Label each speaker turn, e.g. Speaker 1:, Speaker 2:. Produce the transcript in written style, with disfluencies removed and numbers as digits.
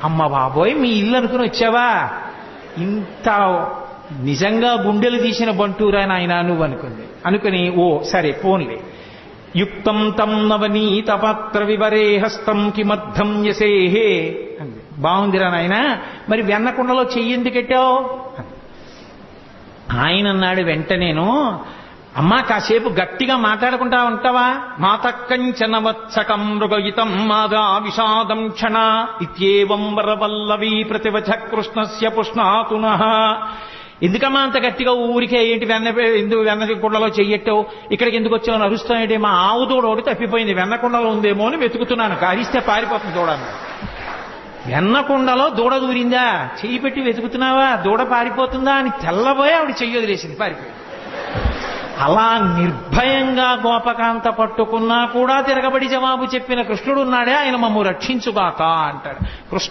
Speaker 1: అమ్మ బాబోయ్ మీ ఇల్లు అనుకుని వచ్చావా, ఇంత నిజంగా గుండెలు తీసిన బంటూరా నాయన నువ్వు అనుకుని ఓ సరే పోన్లే. యుక్తం తం నవనీత పాత్ర వివరే హస్తం కిమర్థం యసేహే అంది. బాగుందిరా నాయన, మరి వెన్నకుండలో చెయ్యెందుకెట్టావు? ఆయన అన్నాడు వెంటనేను, అమ్మా కాసేపు గట్టిగా మాట్లాడుకుంటా ఉంటావా? మాతకంచనవత్సకం మృగయితం మాదా విషాదం క్షణ ఇత్యేవం వరవల్లవీ ప్రతివచ కృష్ణస్య పుష్ణాతునః. ఎందుకమ్మా అంత గట్టిగా ఊరికే ఏంటి ఎందుకు వెన్నకుండలో చెయ్యట్టావు, ఇక్కడికి ఎందుకు వచ్చావు అరుస్తాయంటే, మా ఆవు దూడ ఒకటి తప్పిపోయింది, వెన్నకుండలో ఉందేమో అని వెతుకుతున్నాను, అరిస్తే పారిపోతుంది దూడని. వెన్నకుండలో దూడ దూరిందా, చెయ్యి పెట్టి వెతుకుతున్నావా, దూడ పారిపోతుందా అని తెల్లబోయి ఆవిడ చెయ్యి వదిలేసింది, పారిపోయింది. అలా నిర్భయంగా గోపకాంత పట్టుకున్నా కూడా తిరగబడి జవాబు చెప్పిన కృష్ణుడున్నాడే, ఆయన మమ్ము రక్షించుగాక అంటాడు. కృష్ణ